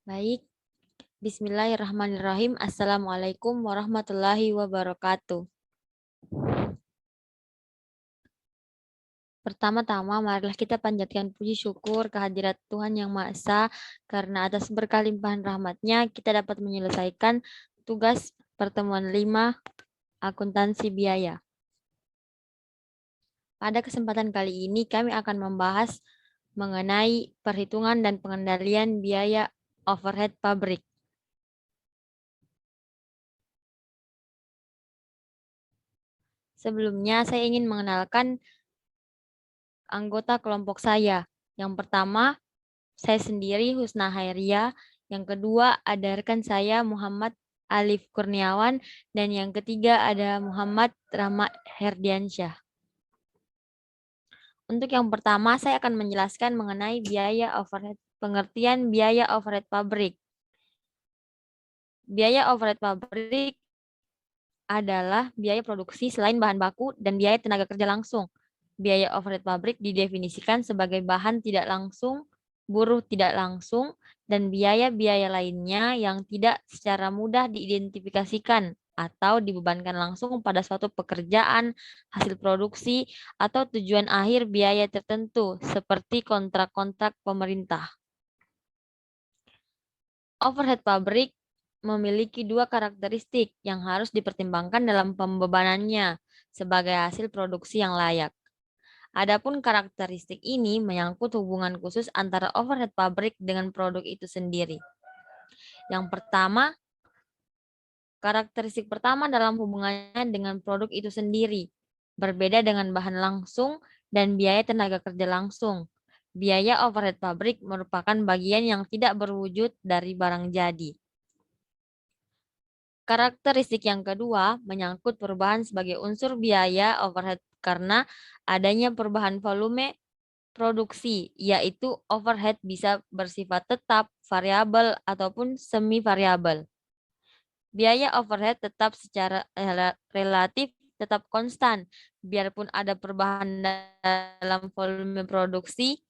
Baik, Bismillahirrahmanirrahim. Assalamualaikum warahmatullahi wabarakatuh. Pertama-tama, marilah kita panjatkan puji syukur kehadirat Tuhan Yang Maha Esa, karena atas berkalimpahan rahmat-Nya kita dapat menyelesaikan tugas pertemuan 5 akuntansi biaya. Pada kesempatan kali ini kami akan membahas mengenai perhitungan dan pengendalian biaya overhead pabrik. Sebelumnya, saya ingin mengenalkan anggota kelompok saya. Yang pertama, saya sendiri Husna Hairia. Yang kedua, ada rekan saya Muhammad Alif Kurniawan. Dan yang ketiga ada Muhammad Rahmat Herdiansyah. Untuk yang pertama, saya akan menjelaskan mengenai biaya overhead, pengertian biaya overhead pabrik. Biaya overhead pabrik adalah biaya produksi selain bahan baku dan biaya tenaga kerja langsung. Biaya overhead pabrik didefinisikan sebagai bahan tidak langsung, buruh tidak langsung, dan biaya-biaya lainnya yang tidak secara mudah diidentifikasikan atau dibebankan langsung pada suatu pekerjaan, hasil produksi, atau tujuan akhir biaya tertentu, seperti kontrak-kontrak pemerintah. Overhead pabrik memiliki dua karakteristik yang harus dipertimbangkan dalam pembebanannya sebagai hasil produksi yang layak. Adapun karakteristik ini menyangkut hubungan khusus antara overhead pabrik dengan produk itu sendiri. Yang pertama, karakteristik pertama dalam hubungannya dengan produk itu sendiri, berbeda dengan bahan langsung dan biaya tenaga kerja langsung. Biaya overhead pabrik merupakan bagian yang tidak berwujud dari barang jadi. Karakteristik yang kedua menyangkut perubahan sebagai unsur biaya overhead karena adanya perubahan volume produksi, yaitu overhead bisa bersifat tetap, variabel, ataupun semi-variabel. Biaya overhead tetap secara relatif tetap konstan, biarpun ada perubahan dalam volume produksi,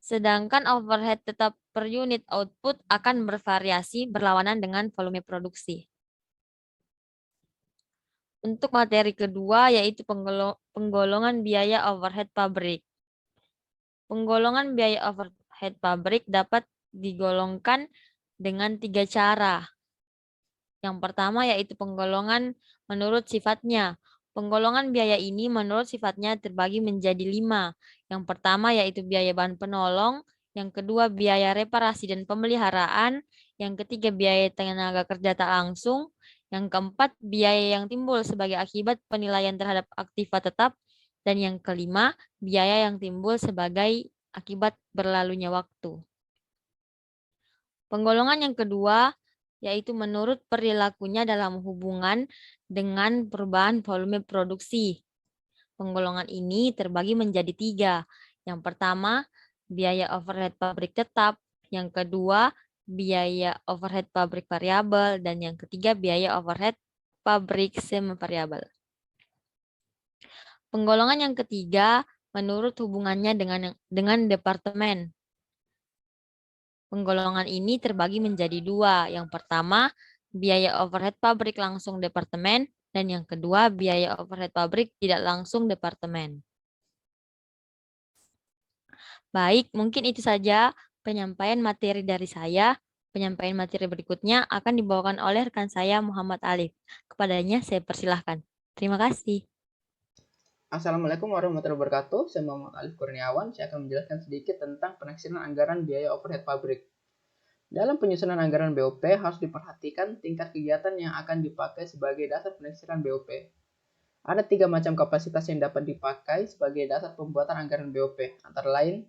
sedangkan overhead tetap per unit output akan bervariasi berlawanan dengan volume produksi. Untuk materi kedua yaitu penggolongan biaya overhead pabrik. Penggolongan biaya overhead pabrik dapat digolongkan dengan 3 cara. Yang pertama yaitu penggolongan menurut sifatnya. Penggolongan biaya ini menurut sifatnya terbagi menjadi 5. Yang pertama yaitu biaya bahan penolong, yang kedua biaya reparasi dan pemeliharaan, yang ketiga biaya tenaga kerja tak langsung, yang keempat biaya yang timbul sebagai akibat penilaian terhadap aktiva tetap, dan yang kelima biaya yang timbul sebagai akibat berlalunya waktu. Penggolongan yang kedua yaitu menurut perilakunya dalam hubungan dengan perubahan volume produksi. Penggolongan ini terbagi menjadi 3. Yang pertama, biaya overhead pabrik tetap. Yang kedua, biaya overhead pabrik variabel. Dan yang ketiga, biaya overhead pabrik semi-variabel. Penggolongan yang ketiga menurut hubungannya dengan departemen. Penggolongan ini terbagi menjadi 2. Yang pertama, biaya overhead pabrik langsung departemen, dan yang kedua, biaya overhead pabrik tidak langsung departemen. Baik, mungkin itu saja penyampaian materi dari saya. Penyampaian materi berikutnya akan dibawakan oleh rekan saya Muhammad Alif. Kepadanya saya persilahkan. Terima kasih. Assalamualaikum warahmatullahi wabarakatuh. Saya Muhammad Alif Kurniawan. Saya akan menjelaskan sedikit tentang penaksiran anggaran biaya overhead pabrik. Dalam penyusunan anggaran BOP harus diperhatikan tingkat kegiatan yang akan dipakai sebagai dasar penaksiran BOP. Ada 3 macam kapasitas yang dapat dipakai sebagai dasar pembuatan anggaran BOP, antara lain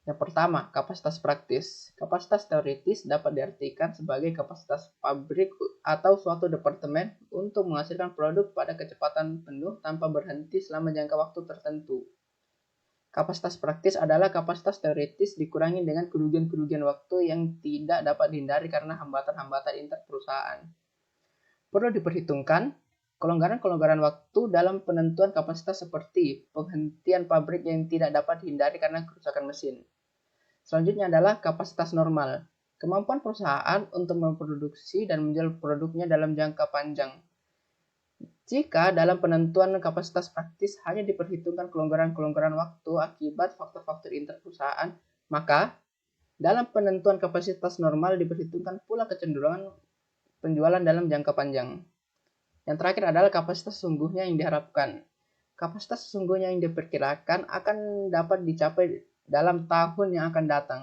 yang pertama, kapasitas praktis. Kapasitas teoritis dapat diartikan sebagai kapasitas pabrik atau suatu departemen untuk menghasilkan produk pada kecepatan penuh tanpa berhenti selama jangka waktu tertentu. Kapasitas praktis adalah kapasitas teoritis dikurangi dengan kerugian-kerugian waktu yang tidak dapat dihindari karena hambatan-hambatan interperusahaan. Perlu diperhitungkan kelonggaran-kelonggaran waktu dalam penentuan kapasitas seperti penghentian pabrik yang tidak dapat dihindari karena kerusakan mesin. Selanjutnya adalah kapasitas normal. Kemampuan perusahaan untuk memproduksi dan menjual produknya dalam jangka panjang. Jika dalam penentuan kapasitas praktis hanya diperhitungkan kelonggaran-kelonggaran waktu akibat faktor-faktor inter perusahaan, maka dalam penentuan kapasitas normal diperhitungkan pula kecenderungan penjualan dalam jangka panjang. Yang terakhir adalah kapasitas sesungguhnya yang diharapkan. Kapasitas sesungguhnya yang diperkirakan akan dapat dicapai dalam tahun yang akan datang.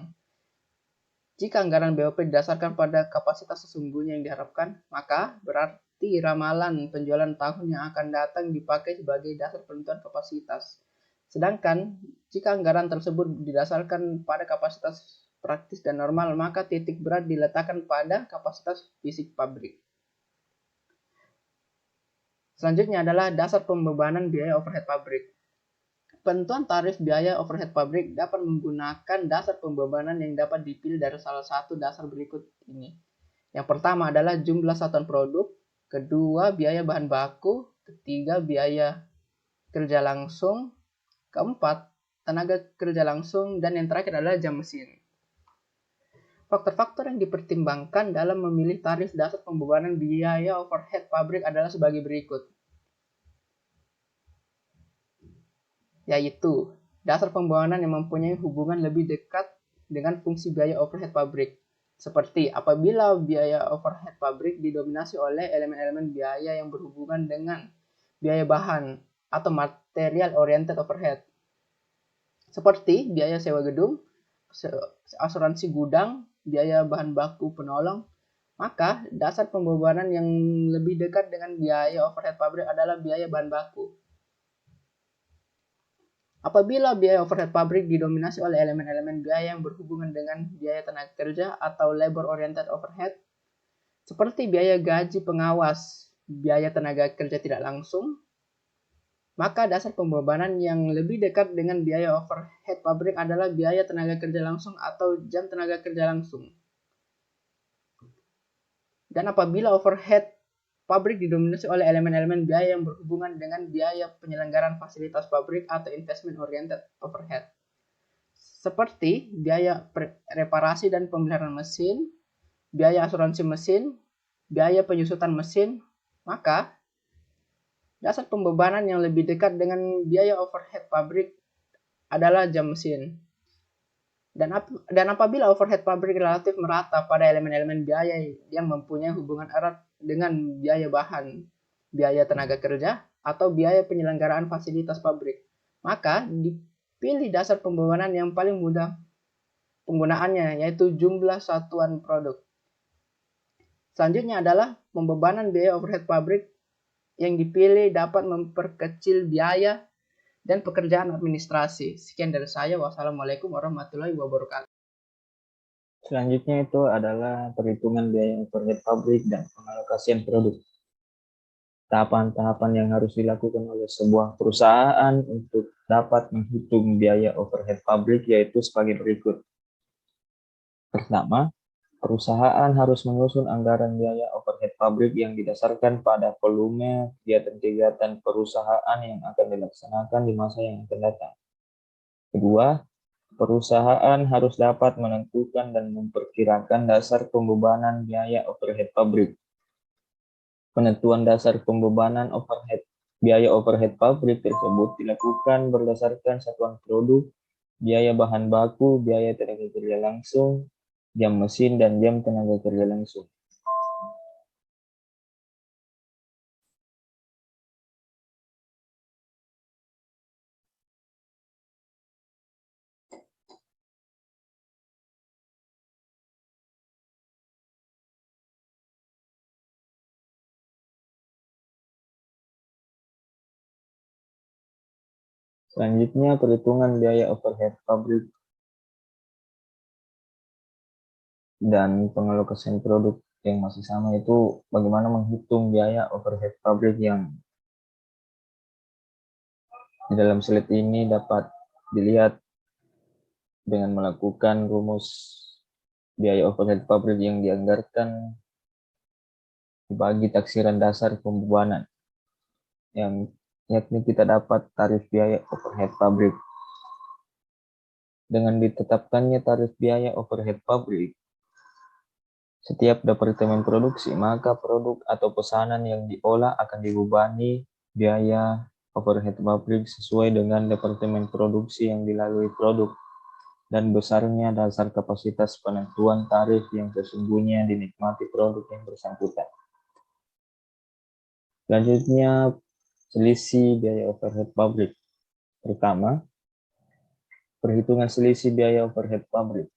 Jika anggaran BOP didasarkan pada kapasitas sesungguhnya yang diharapkan, maka berarti ramalan penjualan tahun yang akan datang dipakai sebagai dasar penentuan kapasitas. Sedangkan jika anggaran tersebut didasarkan pada kapasitas praktis dan normal, maka titik berat diletakkan pada kapasitas fisik pabrik. Selanjutnya adalah dasar pembebanan biaya overhead pabrik. Penentuan tarif biaya overhead pabrik dapat menggunakan dasar pembebanan yang dapat dipilih dari salah satu dasar berikut ini. Yang pertama adalah jumlah satuan produk, kedua biaya bahan baku, ketiga biaya kerja langsung, keempat tenaga kerja langsung, dan yang terakhir adalah jam mesin. Faktor-faktor yang dipertimbangkan dalam memilih tarif dasar pembebanan biaya overhead pabrik adalah sebagai berikut. Yaitu dasar pembebanan yang mempunyai hubungan lebih dekat dengan fungsi biaya overhead pabrik. Seperti apabila biaya overhead pabrik didominasi oleh elemen-elemen biaya yang berhubungan dengan biaya bahan atau material oriented overhead. Seperti biaya sewa gedung, asuransi gudang, biaya bahan baku penolong, maka dasar pembebanan yang lebih dekat dengan biaya overhead pabrik adalah biaya bahan baku. Apabila biaya overhead pabrik didominasi oleh elemen-elemen biaya yang berhubungan dengan biaya tenaga kerja atau labor oriented overhead, seperti biaya gaji pengawas, biaya tenaga kerja tidak langsung, maka dasar pembebanan yang lebih dekat dengan biaya overhead pabrik adalah biaya tenaga kerja langsung atau jam tenaga kerja langsung. Dan apabila overhead pabrik didominasi oleh elemen-elemen biaya yang berhubungan dengan biaya penyelenggaraan fasilitas pabrik atau investment oriented overhead. Seperti biaya reparasi dan pemeliharaan mesin, biaya asuransi mesin, biaya penyusutan mesin, maka dasar pembebanan yang lebih dekat dengan biaya overhead pabrik adalah jam mesin. Dan apabila overhead pabrik relatif merata pada elemen-elemen biaya yang mempunyai hubungan erat dengan biaya bahan, biaya tenaga kerja, atau biaya penyelenggaraan fasilitas pabrik, maka dipilih dasar pembebanan yang paling mudah penggunaannya, yaitu jumlah satuan produk. Selanjutnya adalah pembebanan biaya overhead pabrik yang dipilih dapat memperkecil biaya dan pekerjaan administrasi. Sekian dari saya. Wassalamualaikum warahmatullahi wabarakatuh. Selanjutnya itu adalah perhitungan biaya overhead pabrik dan pengalokasian produk. Tahapan-tahapan yang harus dilakukan oleh sebuah perusahaan untuk dapat menghitung biaya overhead pabrik yaitu sebagai berikut. Pertama, perusahaan harus menyusun anggaran biaya overhead pabrik yang didasarkan pada volume kegiatan-kegiatan perusahaan yang akan dilaksanakan di masa yang akan datang. Kedua, perusahaan harus dapat menentukan dan memperkirakan dasar pembebanan biaya overhead pabrik. Penentuan dasar pembebanan biaya overhead pabrik tersebut dilakukan berdasarkan satuan produk, biaya bahan baku, biaya tenaga kerja langsung, jam mesin, dan jam tenaga kerja langsung. Selanjutnya, perhitungan biaya overhead pabrik dan pengalokasian produk yang masih sama itu bagaimana menghitung biaya overhead pabrik yang di dalam slide ini dapat dilihat dengan melakukan rumus biaya overhead pabrik yang dianggarkan dibagi taksiran dasar pembebanan yang yakni kita dapat tarif biaya overhead pabrik. Dengan ditetapkannya tarif biaya overhead pabrik, setiap departemen produksi, maka produk atau pesanan yang diolah akan dibebani biaya overhead pabrik sesuai dengan departemen produksi yang dilalui produk dan besarnya dasar kapasitas penentuan tarif yang sesungguhnya dinikmati produk yang bersangkutan. Selanjutnya, selisih biaya overhead pabrik. Pertama, perhitungan selisih biaya overhead pabrik.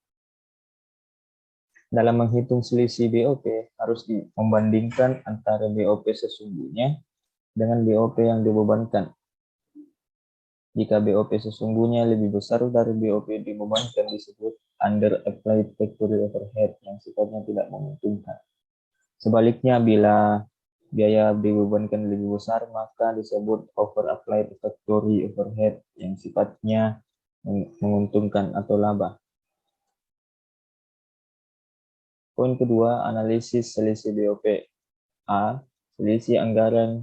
Dalam menghitung selisih BOP, harus membandingkan antara BOP sesungguhnya dengan BOP yang dibebankan. Jika BOP sesungguhnya lebih besar dari BOP dibebankan disebut under applied factory overhead yang sifatnya tidak menguntungkan. Sebaliknya, bila biaya dibebankan lebih besar, maka disebut over applied factory overhead yang sifatnya menguntungkan atau laba. Poin kedua, analisis selisih BOP. A. Selisih anggaran